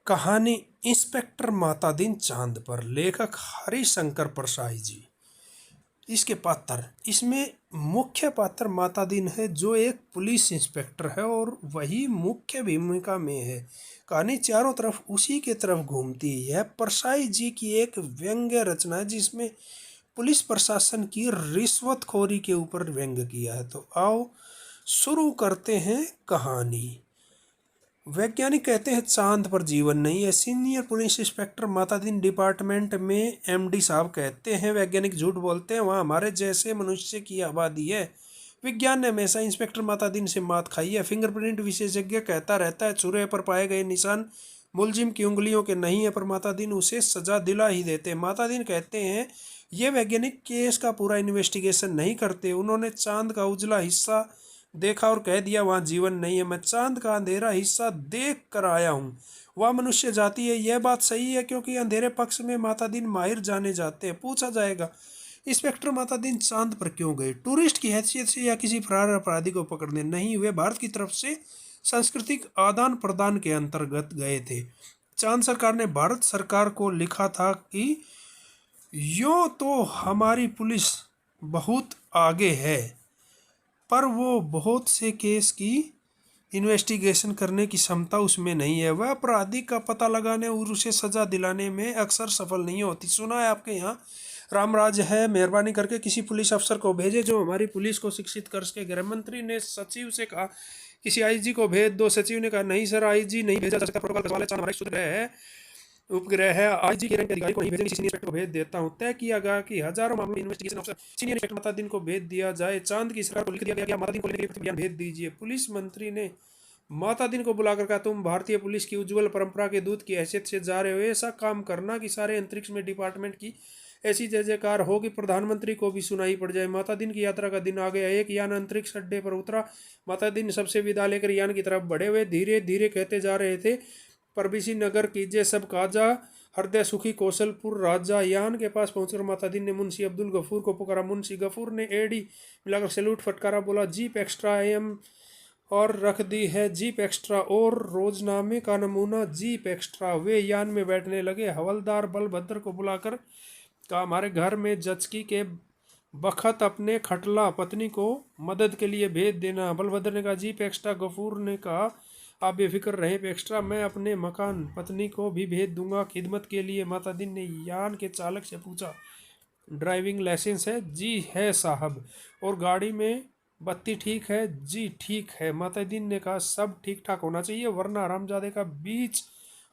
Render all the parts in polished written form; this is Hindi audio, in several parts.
कहानी इंस्पेक्टर मातादीन चांद पर। लेखक हरिशंकर परसाई जी। इसके पात्र, इसमें मुख्य पात्र मातादीन है जो एक पुलिस इंस्पेक्टर है और वही मुख्य भूमिका में है। कहानी चारों तरफ उसी के तरफ घूमती है। यह परसाई जी की एक व्यंग्य रचना है जिसमें पुलिस प्रशासन की रिश्वतखोरी के ऊपर व्यंग्य किया है। तो आओ शुरू करते हैं कहानी। वैज्ञानिक कहते हैं चांद पर जीवन नहीं है। Senior police inspector Matadin department में एमडी साहब कहते हैं वैज्ञानिक झूठ बोलते हैं, वहाँ हमारे जैसे मनुष्य की आबादी है। विज्ञान ने हमेशा इंस्पेक्टर मातादीन से मात खाई है। फिंगरप्रिंट विशेषज्ञ कहता रहता है चूहे पर पाए गए निशान मुलजिम की उंगलियों के नहीं है, पर मातादीन उसे सजा दिला ही देते। मातादीन कहते हैं ये वैज्ञानिक केस का पूरा इन्वेस्टिगेशन नहीं करते। उन्होंने चांद का उजला हिस्सा देखा और कह दिया वहाँ जीवन नहीं है। मैं चांद का अंधेरा हिस्सा देख कर आया हूँ, वह मनुष्य जाति है। यह बात सही है क्योंकि अंधेरे पक्ष में मातादीन माहिर जाने जाते हैं। पूछा जाएगा इंस्पेक्टर मातादीन चांद पर क्यों गए? टूरिस्ट की हैसियत से या किसी फरार अपराधी को पकड़ने? नहीं, वे भारत की तरफ से सांस्कृतिक आदान प्रदान के अंतर्गत गए थे। चांद सरकार ने भारत सरकार को लिखा था कि यूँ तो हमारी पुलिस बहुत आगे है, पर वो बहुत से केस की इन्वेस्टिगेशन करने की क्षमता उसमें नहीं है। वह अपराधी का पता लगाने और उसे सजा दिलाने में अक्सर सफल नहीं होती। सुना है आपके यहाँ रामराज है, मेहरबानी करके किसी पुलिस अफसर को भेजे जो हमारी पुलिस को शिक्षित कर सके। गृह मंत्री ने सचिव से कहा किसी आईजी को भेज दो। सचिव ने कहा नहीं सर, आईजी नहीं भेजा जा सकता, प्रोटोकॉल वाले चांद हमारे शुद्ध है, उपग्रह है, आईजी के रैंक के अधिकारी को नहीं भेजेंगे, सीनियर इंस्पेक्टर को भेज देता हूँ। तय किया गया कि हजारों मामलों में इन्वेस्टिगेशन अफसर सीनियर इंस्पेक्टर मातादीन को भेज दिया जाए। चांद की सरकार को लिख दिया गया कि मातादीन को लेने के लिए बयान भेज दीजिए। पुलिस मंत्री ने मातादीन को बुलाकर कहा तुम भारतीय पुलिस की उज्जवल परंपरा के दूत की हैसियत से जा रहे हो, ऐसा काम करना कि सारे अंतरिक्ष में डिपार्टमेंट की ऐसी जय जयकार हो कि प्रधानमंत्री को भी सुनाई पड़ जाए। मातादीन की यात्रा का दिन आ गया। एक यान अंतरिक्ष अड्डे पर उतरा। मातादीन सबसे विदा लेकर यान की तरफ बढ़े हुए धीरे धीरे कहते जा रहे थे परबिसी नगर कीजिए सब काजा, हृदय सुखी कौशलपुर राजा। यान के पास पहुंचकर मातादीन ने मुंशी अब्दुल गफूर को पुकारा। मुंशी गफूर ने एडी मिलाकर सैल्यूट फटकारा, बोला जीप एक्स्ट्रा एम और रख दी है, जीप एक्स्ट्रा और रोजनामे का नमूना जीप एक्स्ट्रा। वे यान में बैठने लगे। हवलदार बलभद्र को बुलाकर कहा हमारे घर में जचकी के बखत अपने खटला पत्नी को मदद के लिए भेज देना। बलभद्र ने कहा जीप एक्स्ट्रा। गफूर ने कहा आप बेफिक्र रहें एक्स्ट्रा, मैं अपने मकान पत्नी को भी भेज दूंगा खिदमत के लिए। मातादीन ने यान के चालक से पूछा ड्राइविंग लाइसेंस है? जी है साहब। और गाड़ी में बत्ती ठीक है? जी ठीक है। मातादीन ने कहा सब ठीक ठाक होना चाहिए वरना हरामजादे का बीच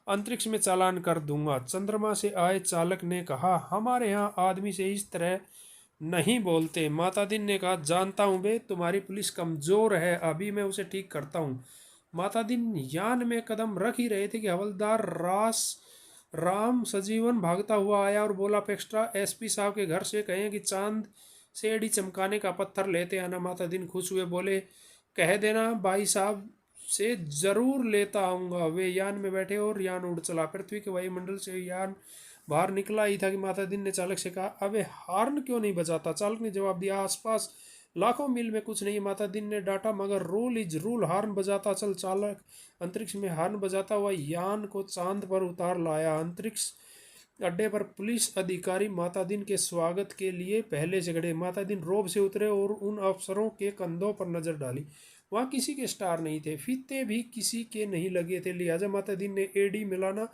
अंतरिक्ष में चालान कर दूंगा। चंद्रमा से आए चालक ने कहा हमारे यहाँ आदमी से इस तरह नहीं बोलते। मातादीन ने कहा जानता हूँ बे, तुम्हारी पुलिस कमज़ोर है, अभी मैं उसे ठीक करता हूँ। मातादीन यान में कदम रख ही रहे थे कि हवलदार राम सजीवन भागता हुआ आया और बोला एक्स्ट्रा एसपी साहब के घर से कहें कि चांद से एड़ी चमकाने का पत्थर लेते आना। मातादीन खुश हुए, बोले कह देना भाई साहब से जरूर लेता आऊँगा। वे यान में बैठे और यान उड़ चला। पृथ्वी के वायुमंडल से यान बाहर निकला ही था कि मातादीन ने चालक से कहा अबे हार्न क्यों नहीं बजाता? चालक ने जवाब दिया आसपास लाखों मील में कुछ नहीं। मातादीन ने डांटा मगर रूल इज रूल, हार्न बजाता चल। चालक अंतरिक्ष में हार्न बजाता हुआ यान को चांद पर उतार लाया। अंतरिक्ष अड्डे पर पुलिस अधिकारी मातादीन के स्वागत के लिए पहले से खड़े। मातादीन रोब से उतरे और उन अफसरों के कंधों पर नजर डाली। वहाँ किसी के स्टार नहीं थे, फीते भी किसी के नहीं लगे थे, लिहाजा मातादीन ने एडी मिलाना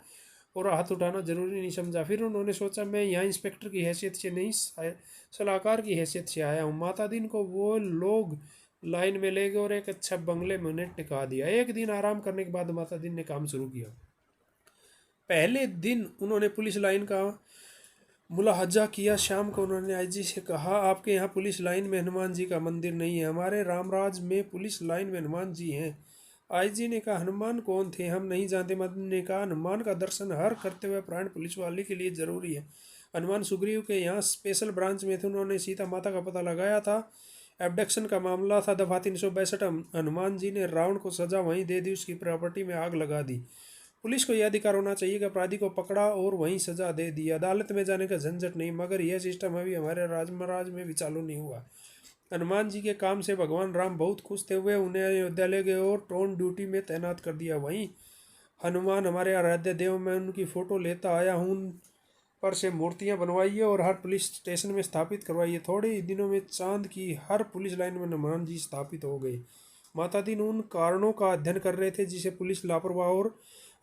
और हाथ उठाना जरूरी नहीं समझा। फिर उन्होंने सोचा मैं यहाँ इंस्पेक्टर की हैसियत से नहीं, सलाहकार की हैसियत से आया हूँ। मातादीन को वो लोग लाइन में ले गए और एक अच्छा बंगले में उन्हें टिका दिया। एक दिन आराम करने के बाद मातादीन ने काम शुरू किया। पहले दिन उन्होंने पुलिस लाइन का मुलाहजा किया। शाम को उन्होंने आईजी से कहा आपके यहाँ पुलिस लाइन में हनुमान जी का मंदिर नहीं है। हमारे रामराज में पुलिस लाइन में हनुमान जी हैं। आईजी ने कहा हनुमान कौन थे? हम नहीं जानते। मदन ने कहा हनुमान का दर्शन हर करते हुए प्राण पुलिस वाले के लिए जरूरी है। हनुमान सुग्रीव के यहाँ स्पेशल ब्रांच में थे, उन्होंने सीता माता का पता लगाया था। एबडक्शन का मामला था, दफा 362। हनुमान जी ने रावण को सजा वहीं दे दी, उसकी प्रॉपर्टी में आग लगा दी। पुलिस को यह अधिकार होना चाहिए कि अपराधी को पकड़ा और वहीं सजा दे दी, अदालत में जाने का झंझट नहीं। मगर यह सिस्टम अभी हमारे राजमहाराज में भी चालू नहीं हुआ। हनुमान जी के काम से भगवान राम बहुत खुश थे। हुए उन्हें अयोध्या ले गए और टोन ड्यूटी में तैनात कर दिया। वहीं हनुमान हमारे आराध्य देव, मैं उनकी फ़ोटो लेता आया हूँ। उन पर से मूर्तियाँ बनवाइए और हर पुलिस स्टेशन में स्थापित करवाइए। थोड़े ही दिनों में चांद की हर पुलिस लाइन में हनुमान जी स्थापित हो गए। माता दीन उन कारणों का अध्ययन कर रहे थे जिसे पुलिस लापरवाह और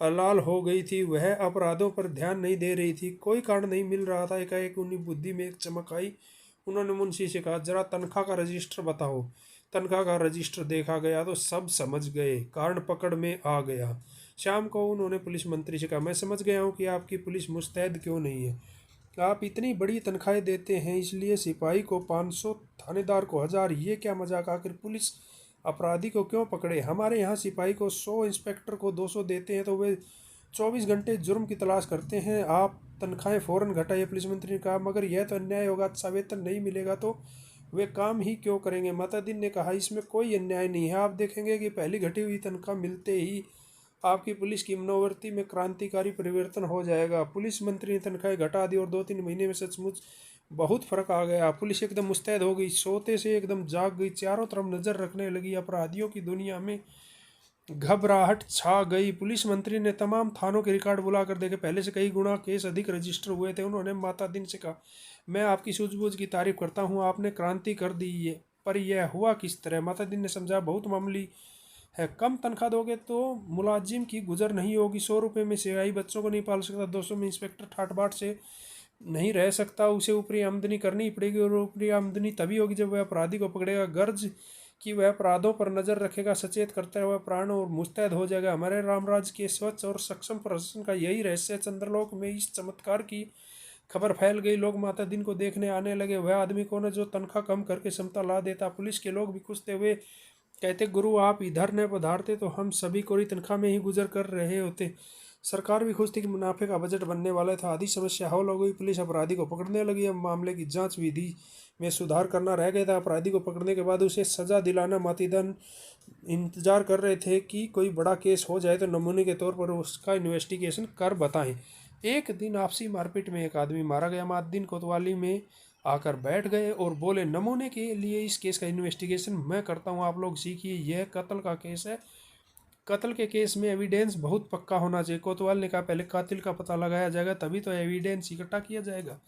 अलाल हो गई थी। वह अपराधों पर ध्यान नहीं दे रही थी। कोई कारण नहीं मिल रहा था। एकाएक उन्हीं बुद्धि में एक चमक आई। उन्होंने मुंशी से कहा, जरा तनख्वाह का रजिस्टर बताओ। तनख्वाह का रजिस्टर देखा गया तो सब समझ गए। कारण पकड़ में आ गया। शाम को उन्होंने पुलिस मंत्री से कहा, मैं समझ गया हूँ कि आपकी पुलिस मुस्तैद क्यों नहीं है। आप इतनी बड़ी तनख्वाहें देते हैं, इसलिए सिपाही को 500, थानेदार को 1000। ये क्या मजाक। आखिर पुलिस अपराधी को क्यों पकड़े। हमारे यहाँ सिपाही को 100, इंस्पेक्टर को 200 देते हैं तो वे 24 घंटे जुर्म की तलाश करते हैं। आप तनख्वाहें फ़ौरन घटाइए। पुलिस मंत्री ने कहा, मगर यह तो अन्याय होगा। अच्छा वेतन नहीं मिलेगा तो वे काम ही क्यों करेंगे। मातादीन ने कहा, इसमें कोई अन्याय नहीं है। आप देखेंगे कि पहली घटी हुई तनख्वाह मिलते ही आपकी पुलिस की मनोवृत्ति में क्रांतिकारी परिवर्तन हो जाएगा। पुलिस मंत्री ने तनख्वाहें घटा दी और 2-3 महीने में सचमुच बहुत फर्क आ गया। पुलिस एकदम मुस्तैद हो गई, सोते से एकदम जाग गई, चारों तरफ नजर रखने लगी। अपराधियों की दुनिया में घबराहट छा गई। पुलिस मंत्री ने तमाम थानों के रिकॉर्ड बुलाकर देखे। पहले से कई गुना केस अधिक रजिस्टर हुए थे। उन्होंने माता दिन से कहा, मैं आपकी सूझबूझ की तारीफ करता हूँ। आपने क्रांति कर दी है, पर यह हुआ किस तरह। माता दिन ने समझा, बहुत मामूली है। कम तनख्वाह दोगे तो मुलाजिम की गुजर नहीं होगी। 100 रुपये में सिपाही बच्चों को नहीं पाल सकता। 200 में इंस्पेक्टर ठाट बाट से नहीं रह सकता। उसे ऊपरी आमदनी करनी पड़ेगी और ऊपरी आमदनी तभी होगी जब वह अपराधी को पकड़ेगा। गर्ज कि वह अपराधों पर नजर रखेगा, सचेत करता हुआ प्राण और मुस्तैद हो जाएगा। हमारे रामराज के स्वच्छ और सक्षम प्रशासन का यही रहस्य है। चंद्रलोक में इस चमत्कार की खबर फैल गई। लोग माता दिन को देखने आने लगे। वह आदमी कौन है जो तनख्वाह कम करके समता ला देता। पुलिस के लोग भी खुश थे। वे कहते, गुरु आप इधर न पधारते तो हम सभी कोरी तनख्वाह में ही गुजर कर रहे होते। सरकार भी खुश थी कि मुनाफे का बजट बनने वाला था। आधी समस्या हल हो गई। पुलिस अपराधी को पकड़ने लगी। अब मामले की जांच विधि में सुधार करना रह गया था। अपराधी को पकड़ने के बाद उसे सजा दिलाना मातीदान इंतजार कर रहे थे कि कोई बड़ा केस हो जाए तो नमूने के तौर पर उसका इन्वेस्टिगेशन कर बताएं। एक दिन आपसी मारपीट में एक आदमी मारा गया। मातदीन कोतवाली में आकर बैठ गए और बोले, नमूने के लिए इस केस का इन्वेस्टिगेशन मैं करता हूँ, आप लोग सीखिए। यह कत्ल का केस है। कत्ल के केस में एविडेंस बहुत पक्का होना चाहिए। कोतवाल ने कहा, पहले कातिल का पता लगाया जाएगा, तभी तो एविडेंस इकट्ठा किया जाएगा।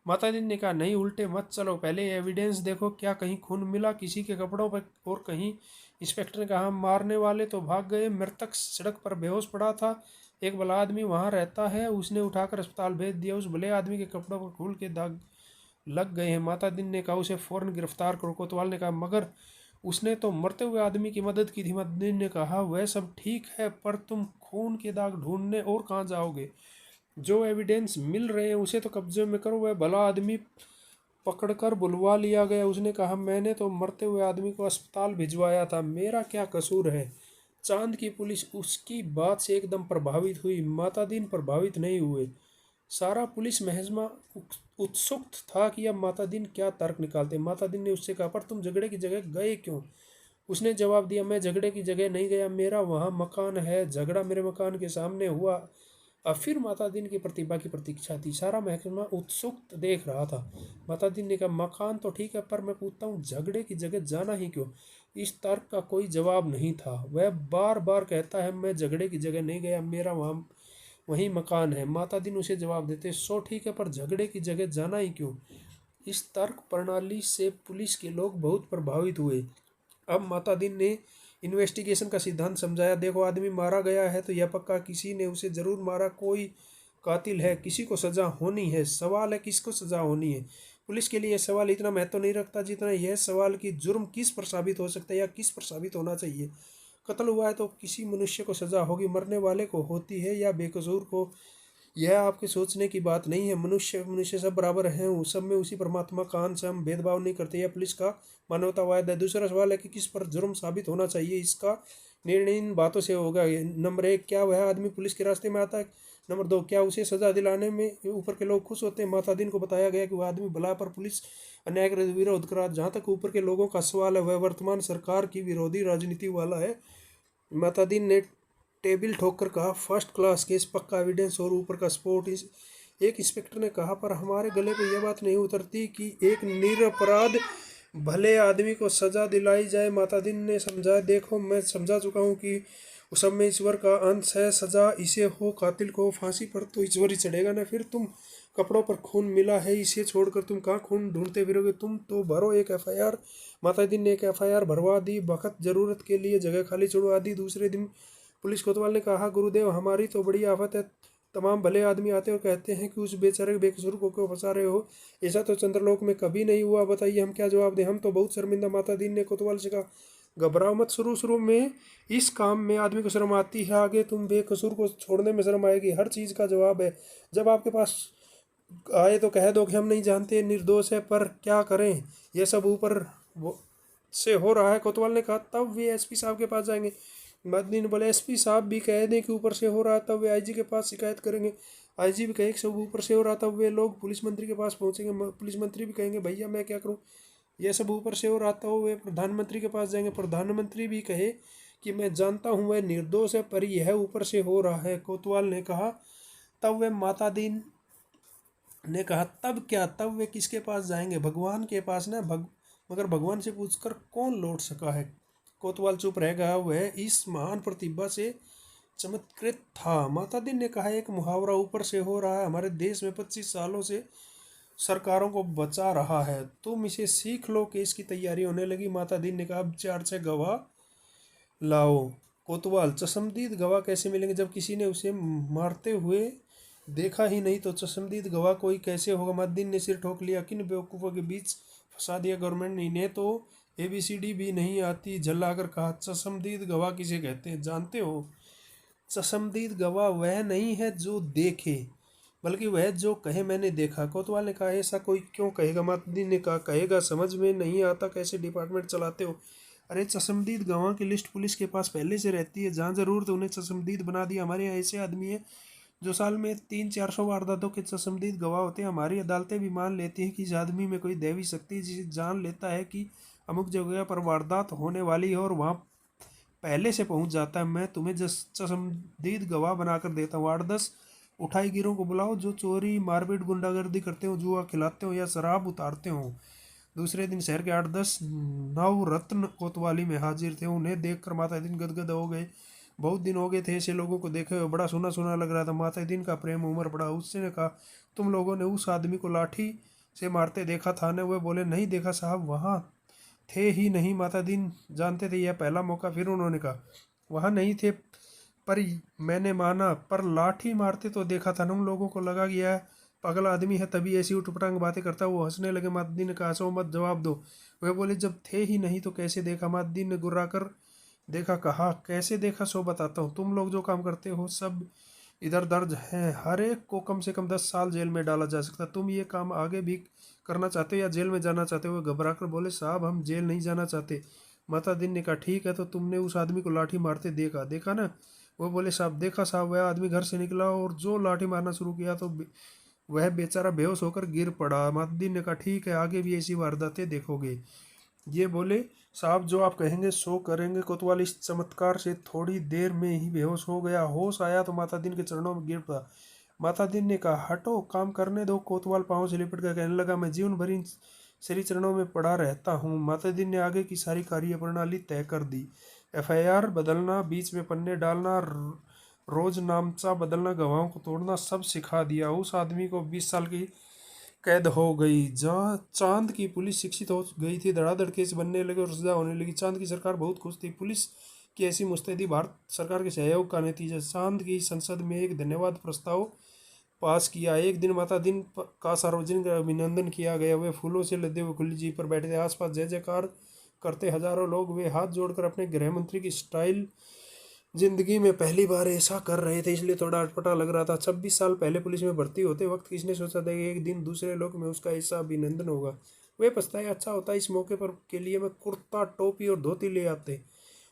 माताजी ने कहा, नहीं, उल्टे मत चलो, पहले एविडेंस देखो। क्या कहीं खून मिला किसी के कपड़ों पर और कहीं। इंस्पेक्टर ने कहा, मारने वाले तो भाग गए, मृतक सड़क पर बेहोश पड़ा था। एक भला आदमी वहाँ रहता है, उसने उठाकर अस्पताल भेज दिया। उस भले आदमी के कपड़ों पर खून के दाग लग गए हैं। माता दिन ने कहा, उसे फौरन गिरफ्तार करो। कोतवाल ने कहा, मगर उसने तो मरते हुए आदमी की मदद की थी। माता दिन ने कहा, वह सब ठीक है, पर तुम खून के दाग ढूंढने और कहाँ जाओगे। जो एविडेंस मिल रहे हैं उसे तो कब्जे में करो। वह भला आदमी पकड़कर बुलवा लिया गया। उसने कहा, मैंने तो मरते हुए आदमी को अस्पताल भिजवाया था, मेरा क्या कसूर है। चांद की पुलिस उसकी बात से एकदम प्रभावित हुई। माता दिन प्रभावित नहीं हुए। सारा पुलिस महकमा उत्सुक था कि अब माता दिन क्या तर्क निकालते। माता दिन ने उससे कहा, पर तुम झगड़े की जगह गए क्यों। उसने जवाब दिया, मैं झगड़े की जगह नहीं गया, मेरा वहाँ मकान है, झगड़ा मेरे मकान के सामने हुआ। अब फिर माता दिन की प्रतिभा की प्रतीक्षा थी। सारा महकमा उत्सुक देख रहा था। माता दिन ने कहा, मकान तो ठीक है, पर मैं पूछता हूँ झगड़े की जगह जाना ही क्यों। इस तर्क का कोई जवाब नहीं था। वह बार बार कहता है, मैं झगड़े की जगह नहीं गया, मेरा वहाँ वही मकान है। माता दिन उसे जवाब देते, सो ठीक है, पर झगड़े की जगह जाना ही क्यों। इस तर्क प्रणाली से पुलिस के लोग बहुत प्रभावित हुए। अब माता दिन ने इन्वेस्टिगेशन का सिद्धांत समझाया। देखो, आदमी मारा गया है तो यह पक्का किसी ने उसे जरूर मारा। कोई कातिल है, किसी को सजा होनी है। सवाल है किसको सजा होनी है। पुलिस के लिए यह सवाल इतना महत्व नहीं रखता जितना यह सवाल कि जुर्म किस पर साबित हो सकता है या किस पर साबित होना चाहिए। कत्ल हुआ है तो किसी मनुष्य को सजा होगी, मरने वाले को होती है या बेकसूर को। यह आपके सोचने की बात नहीं है। मनुष्य मनुष्य सब बराबर हैं, उस सब में उसी परमात्मा का अंश। हम भेदभाव नहीं करते। यह पुलिस का मानवतावाद है। दूसरा सवाल है कि किस पर जुर्म साबित होना चाहिए। इसका निर्णय इन बातों से होगा। नंबर 1, क्या वह आदमी पुलिस के रास्ते में आता है। नंबर 2, क्या उसे सजा दिलाने में ऊपर के लोग खुश होते हैं। माता दिन को बताया गया कि वह आदमी भला, पर पुलिस अन्याय का विरोध करा। जहाँ तक ऊपर के लोगों का सवाल है, वह वर्तमान सरकार की विरोधी राजनीति वाला है। माता दिन ने टेबल ठोककर कहा, फर्स्ट क्लास केस, पक्का एविडेंस और ऊपर का स्पोर्ट। एक इंस्पेक्टर ने कहा, पर हमारे गले पे यह बात नहीं उतरती कि एक निरपराध भले आदमी को सजा दिलाई जाए। माता दिन ने समझा, देखो, मैं समझा चुका हूँ कि उस सब में ईश्वर का अंश है। सजा इसे हो कातिल को फांसी पर तो ईश्वर ही चढ़ेगा ना। फिर तुम कपड़ों पर खून मिला है, इसे छोड़कर तुम कहाँ खून ढूंढते फिरोगे? तुम तो भरो एक एफआईआर। माता दिन ने एक एफआईआर भरवा दी। बखत जरूरत के लिए जगह खाली छुड़वा दी। दूसरे दिन पुलिस कोतवाल ने कहा, गुरुदेव हमारी तो बड़ी आफत है। तमाम भले आदमी आते और कहते हैं कि उस बेचारे बेकसूर को क्यों फंसा रहे हो? ऐसा तो चंद्रलोक में कभी नहीं हुआ। बताइए हम क्या जवाब दें? हम तो बहुत शर्मिंदा। माता दीन ने कोतवाल से कहा, घबराओ मत। शुरू शुरू में इस काम में आदमी को शर्म आती है, आगे तुम बेकसूर को छोड़ने में शर्म आएगी। हर चीज़ का जवाब है। जब आपके पास आए तो कह दो कि हम नहीं जानते, निर्दोष है। पर क्या करें, यह सब ऊपर से हो रहा है। कोतवाल ने कहा, तब वे एसपी साहब के पास जाएंगे। मदनी ने बोले, एसपी साहब भी कह दें कि ऊपर से हो रहा है, तब वे आईजी के पास शिकायत करेंगे। आईजी भी कहे कि सब ऊपर से हो रहा, तब वे लोग पुलिस मंत्री के पास पहुंचेंगे। पुलिस मंत्री भी कहेंगे, भैया मैं क्या करूं, यह सब ऊपर से हो रहा, तो वे प्रधानमंत्री के पास जाएंगे। प्रधानमंत्री भी कहे कि मैं जानता हूं वह निर्दोष है, पर यह ऊपर से हो रहा है। कोतवाल ने कहा, तब वे माता दीन ने कहा, तब क्या? तब वे किसके पास जाएंगे? भगवान के पास ना। मगर भगवान से पूछकर कौन लौट सका है? कोतवाल चुप रह गया। वह इस महान प्रतिभा से चमत्कृत था। माता दिन ने कहा, एक मुहावरा ऊपर से हो रहा है हमारे देश में 25 सालों से सरकारों को बचा रहा है। तुम इसे सीख लो। केस की तैयारी होने लगी। माता दिन ने कहा, अब 4-6 गवाह लाओ। कोतवाल, चश्मदीद गवाह कैसे मिलेंगे? जब किसी ने उसे मारते हुए देखा ही नहीं तो चश्मदीद गवाह कोई कैसे होगा? मद्दीन ने सिर ठोक लिया। किन बेवकूफ़ों के बीच फंसा दिया गवर्नमेंट ने इन्हें, तो ABCD भी नहीं आती। झल्लाकर कहा, चश्मदीद गवाह किसे कहते हैं जानते हो? चश्मदीद गवाह वह नहीं है जो देखे, बल्कि वह जो कहे मैंने देखा। कोतवाल ने कहा, ऐसा कोई क्यों कहेगा? मद्दीन ने कहा, कहेगा, समझ में नहीं आता कैसे डिपार्टमेंट चलाते हो? अरे चश्मदीद गवाह की लिस्ट पुलिस के पास पहले से रहती है, जहाँ ज़रूरत उन्हें चश्मदीद बना दिया। हमारे यहाँ ऐसे आदमी हैं जो साल में 300-400 वारदातों के चश्मदीद गवाह होते हैं। हमारी अदालतें भी मान लेती हैं कि इस आदमी में कोई दैवी शक्ति, जिसे जान लेता है कि अमुक जगह पर वारदात होने वाली है और वहाँ पहले से पहुँच जाता है। मैं तुम्हें चश्मदीद गवाह बनाकर देता हूँ। 8-10 उठाई गिरों को बुलाओ जो चोरी, मारपीट, गुंडागर्दी करते हो, जुआ खिलाते हो या शराब उतारते हो। दूसरे दिन शहर के 8-10 नवरत्न कोतवाली में हाजिर थे। उन्हें देखकर माता दिन गदगद हो गए। बहुत दिन हो गए थे ऐसे लोगों को देखे हुए। बड़ा सुना सुना लग रहा था। माता दिन का प्रेम उमर पड़ा। उसने कहा, तुम लोगों ने उस आदमी को लाठी से मारते देखा था ना? वे बोले, नहीं देखा साहब, वहाँ थे ही नहीं। माता दिन जानते थे यह पहला मौका। फिर उन्होंने कहा, वहाँ नहीं थे, पर मैंने माना, पर लाठी मारते तो देखा था ना। उन लोगों को लगा कि यह पागल आदमी है, तभी ऐसी उठपटांग बातें करता। वो हंसने लगे। माता ने कहा, सो मत जवाब दो। वह बोले, जब थे ही नहीं तो कैसे देखा? माता ने गुर्रा कर देखा। कहा, कैसे देखा सो बताता हूँ। तुम लोग जो काम करते हो सब इधर दर्ज है। हर एक को कम से कम 10 साल जेल में डाला जा सकता। तुम ये काम आगे भी करना चाहते हो या जेल में जाना चाहते हो? घबरा कर बोले, साहब हम जेल नहीं जाना चाहते। माता दिन ने कहा, ठीक है, तो तुमने उस आदमी को लाठी मारते देखा ना? वो बोले, साहब देखा साहब, वह आदमी घर से निकला और जो लाठी मारना शुरू किया तो वह बेचारा बेहोश होकर गिर पड़ा। माता दिन ने कहा, ठीक है, आगे भी ऐसी वारदातें देखोगे। ये बोले, साहब जो आप कहेंगे सो करेंगे। कोतवाल इस चमत्कार से थोड़ी देर में ही बेहोश हो गया। होश आया तो माता दिन के चरणों में गिर पड़ा। माता दिन ने कहा, हटो, काम करने दो। कोतवाल पाँव से लिपट कर कहने लगा, मैं जीवन भर इन श्री चरणों में पड़ा रहता हूँ। माता दिन ने आगे की सारी कार्य प्रणाली तय कर दी। एफआईआर बदलना, बीच में पन्ने डालना, रोज नामचा बदलना, गवाहों को तोड़ना, सब सिखा दिया। उस आदमी को 20 साल की कैद हो गई। जहाँ चांद की पुलिस शिक्षित हो गई थी, धड़ाधड़ केस बनने लगे और सजा होने लगी। चांद की सरकार बहुत खुश थी। पुलिस की ऐसी मुस्तैदी भारत सरकार के सहयोग का नतीजा। चांद की संसद में एक धन्यवाद प्रस्ताव पास किया। एक दिन माता दिन का सार्वजनिक अभिनंदन किया गया। वे फूलों से लदे हुए खुली जीप पर बैठे थे। आसपास जय जयकार करते हजारों लोग। वे हाथ जोड़कर अपने गृह मंत्री की स्टाइल जिंदगी में पहली बार ऐसा कर रहे थे, इसलिए थोड़ा अटपटा लग रहा था। 26 साल पहले पुलिस में भर्ती होते वक्त किसने सोचा था कि एक दिन दूसरे लोक में उसका ऐसा अभिनंदन होगा? वे पछताए, अच्छा होता इस मौके पर के लिए मैं कुर्ता, टोपी और धोती ले आते।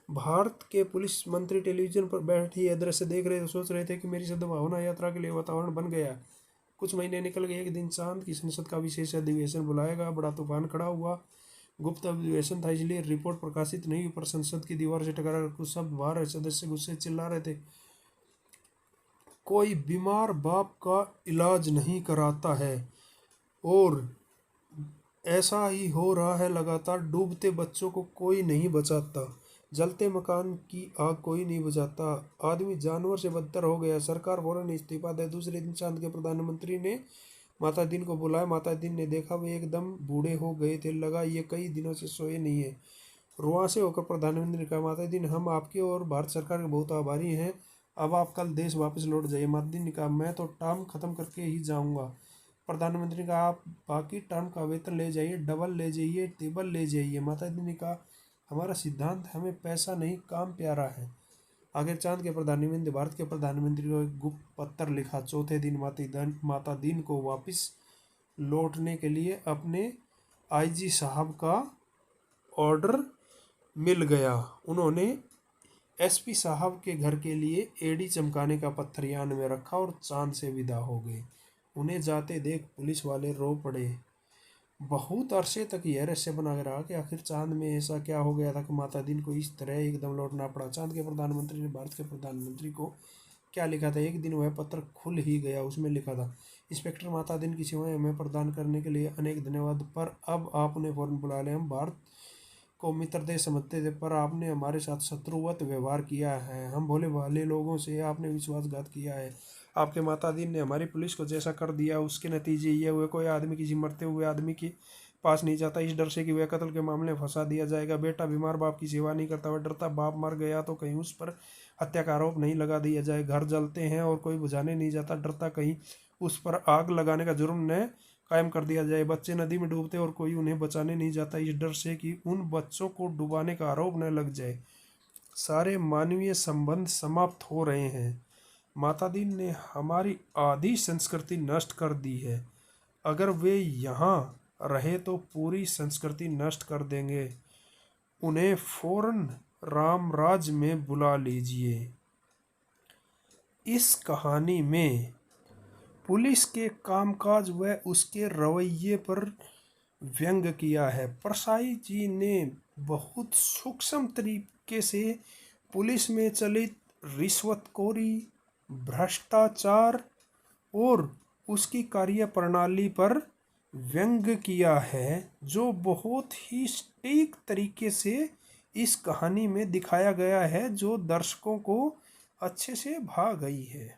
भारत के पुलिस मंत्री टेलीविजन पर बैठ ही दृश्य देख रहे थे। सोच रहे थे कि मेरी सद्भावना यात्रा के लिए वातावरण बन गया। कुछ महीने निकल गए। एक दिन चांद की संसद का विशेष अधिवेशन बुलाया गया। बड़ा तूफान खड़ा हुआ। गुप्त अधिवेशन था, इसलिए रिपोर्ट प्रकाशित नहीं हुई, पर संसद की दीवार से टकराकर कुछ शब्द बाहर सदस्य गुस्से चिल्ला रहे थे। कोई बीमार बाप का इलाज नहीं कराता है और ऐसा ही हो रहा है लगातार। डूबते बच्चों को कोई नहीं बचाता। जलते मकान की आग कोई नहीं बुझाता, आदमी जानवर से बदतर हो गया, सरकार फौरन इस्तीफा दे। दूसरे दिन चांद के प्रधानमंत्री ने माता दिन को बुलाया। माता दिन ने देखा वे एकदम बूढ़े हो गए थे, लगा ये कई दिनों से सोए नहीं है। रुआं से होकर प्रधानमंत्री ने कहा, माता दिन हम आपके और भारत सरकार के बहुत आभारी हैं, अब आप कल देश वापस लौट जाइए। माता दिन ने कहा, मैं तो टर्म खत्म करके ही जाऊंगा। प्रधानमंत्री ने कहा, आप बाकी टर्म का वेतन ले जाइए, डबल ले जाइए, टेबल ले जाइए। माता दिन ने कहा, हमारा सिद्धांत हमें पैसा नहीं काम प्यारा है। आखिर चांद के प्रधानमंत्री ने भारत के प्रधानमंत्री को एक गुप्त पत्र लिखा। चौथे दिन माता दिन को वापस लौटने के लिए अपने आईजी साहब का ऑर्डर मिल गया। उन्होंने एसपी साहब के घर के लिए एडी चमकाने का पत्थर यान में रखा और चांद से विदा हो गए। उन्हें जाते देख पुलिस वाले रो पड़े। बहुत अरसे तक यह रहस्य बना के रहा कि आखिर चांद में ऐसा क्या हो गया था कि माता दिन को इस तरह एकदम लौटना पड़ा। चांद के प्रधानमंत्री ने भारत के प्रधानमंत्री को क्या लिखा था? एक दिन वह पत्र खुल ही गया। उसमें लिखा था, इंस्पेक्टर माता दिन की सेवाएं हमें प्रदान करने के लिए अनेक धन्यवाद, पर अब आप उन्हें फौरन बुला लें। हम भारत को मित्र देश समझते थे, पर आपने हमारे साथ शत्रुवत व्यवहार किया है। हम भोले भाले लोगों से आपने विश्वासघात किया है। आपके माता दिन ने हमारी पुलिस को जैसा कर दिया, उसके नतीजे ये हुए। कोई आदमी किसी मरते हुए आदमी के पास नहीं जाता, इस डर से कि वह कत्ल के मामले में फंसा दिया जाएगा। बेटा बीमार बाप की सेवा नहीं करता, वह डरता बाप मर गया तो कहीं उस पर हत्या का आरोप नहीं लगा दिया जाए। घर जलते हैं और कोई बुझाने नहीं जाता, डरता कहीं उस पर आग लगाने का जुर्म न कायम कर दिया जाए। बच्चे नदी में डूबते और कोई उन्हें बचाने नहीं जाता, इस डर से कि उन बच्चों को डुबाने का आरोप न लग जाए। सारे मानवीय संबंध समाप्त हो रहे हैं। माता दीन ने हमारी आधी संस्कृति नष्ट कर दी है। अगर वे यहाँ रहे तो पूरी संस्कृति नष्ट कर देंगे। उन्हें फौरन रामराज में बुला लीजिए। इस कहानी में पुलिस के कामकाज व उसके रवैये पर व्यंग किया है। परसाई जी ने बहुत सूक्ष्म तरीके से पुलिस में चलित रिश्वतखोरी, भ्रष्टाचार और उसकी कार्य प्रणाली पर व्यंग किया है, जो बहुत ही सटीक तरीके से इस कहानी में दिखाया गया है, जो दर्शकों को अच्छे से भा गई है।